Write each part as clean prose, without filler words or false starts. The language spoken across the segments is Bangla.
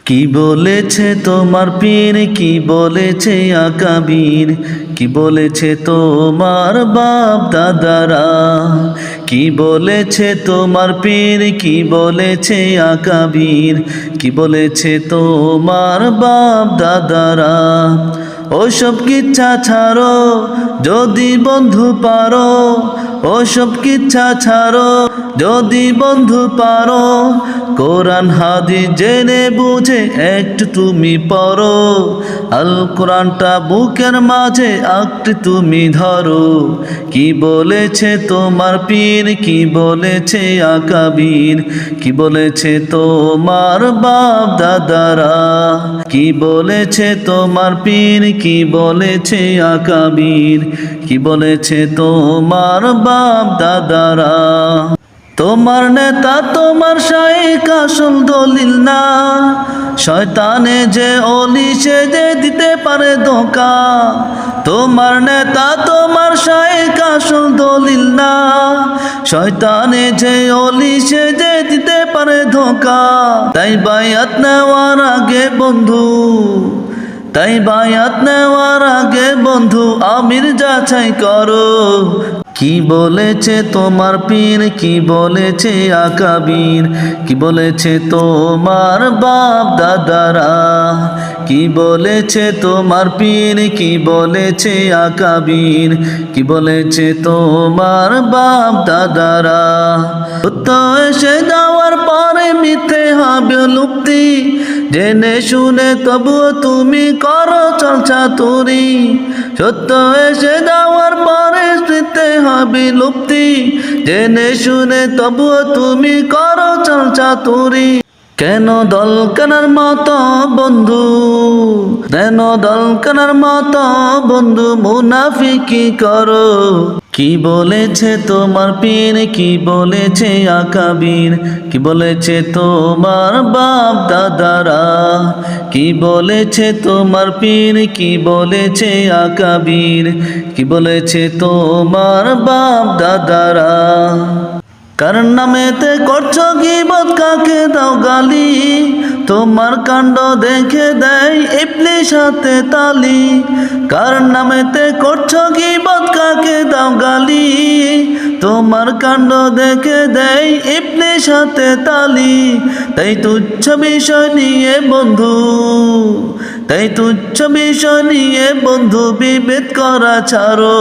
কি বলেছে তোমার পীর, কি বলেছে আকাবির, কি বলেছে তোমার বাপ দাদারা, কি বলেছে তোমার পীর, কি বলেছে আকাবির, কি বলেছে তোমার বাপ দাদারা। ওসব কিচ্ছা ছাড়ো যদি বন্ধু পারো, ওসব কিচ্ছা ছাড়ো যদি বন্ধু পারো, কোরআন হাদিস জেনে বুঝে একটু তুমি পড়ো, আল কোরআনটা বুকের মাঝে আঁকড়ে তুমি ধরো। কি বলেছে তোমার পীর, কি বলেছে আকাবির, কি বলেছে তোমার বাপ দাদারা, কি বলেছে তোমার পীর, কি বলেছে আকাবির, কি বলেছে তোমার বাপ দাদারা। তোমার নেতা তোমার শাইখ আসল দলিল না, শয়তানে যে অলি সে যে দিতে পারে ধোঁকা। তোমার নেতা তোমার শাইখ আসল দলিল না, শয়তানে যে অলি সে যে দিতে পারে ধোঁকা। তাই বায়াত নেওয়ার আগে বন্ধু, তাই বায়াত নেওয়ার আগে বন্ধু আমির যাচাই করো। কি বলেছে তোমার পীর, কি বলেছে আকাবির, কি বলেছে তোমার বাপ দাদারা, কি বলেছে তোমার পীর, কি বলেছে আকাবির, কি বলেছে তোমার বাপ দাদারা। সত্য এসে যাওয়ার পরে মিথ্যে হবে লুপ্তি, জেনে শুনে তবুও তুমি করো চর্চা তুরি। সত্য এসে যাওয়ার পরে মিথ্যে হবে লুপ্তি, জেনে শুনে তবুও তুমি করো চর্চা তুরি। কেন দল কেনার মতো বন্ধু, কেন দল কেনার মতো বন্ধু মুনাফিকি করো। কি বলেছে তোমার পীর, কি বলেছে আকাবির, কি বলেছে তোমার বাপ দাদারা, কি বলেছে তোমার পীর, কি বলেছে আকাবির, কি বলেছে তোমার বাপ দাদারা। কার নামেতে করছো গীবত, কাকে দাও গালি, তোমার কাণ্ড দেখে দেয় ইবলিশ হাতে তালি। কার নামেতে করছো গীবত, কাকে দাও গালি, তোমার কাণ্ড দেখে দেয় ইবলিশ হাতে তালি। তাই তুচ্ছ বিষয় নিয়ে বন্ধু, তাই তুচ্ছ বিষয় নিয়ে বন্ধু বিভেদ করা ছাড়ো।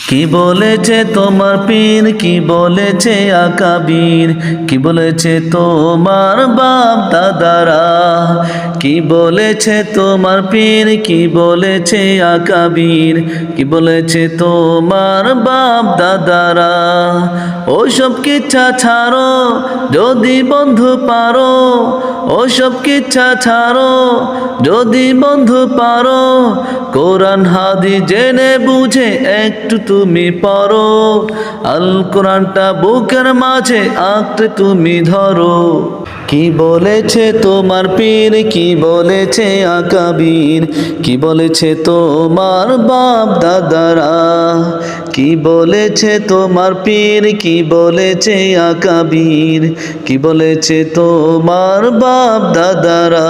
কি বলেছে তোমার পীর, কি বলেছে আকাবির, কি বলেছে তোমার বাপ দাদারা, কি বলেছে তোমার পীর, কি বলেছে আকাবির, কি বলেছে তোমার বাপ দাদারা। ওসব কিচ্ছা ছাড়ো যদি বন্ধু পারো, ওসব কিচ্ছা ছাড়ো যদি বন্ধু পারো, কোরআন হাদিস জেনে বুঝে একটু তুমি পড়ো, আল কোরআনটা বুকের মাঝে আঁকড়ে তুমি ধরো। কি বলেছে তোমার পীর, কি বলেছে আকাবির, কি বলেছে তোমার বাপ দাদারা, কি বলেছে তোমার পীর, কি বলেছে আকাবির, কি বলেছে তোমার বাপ দাদারা।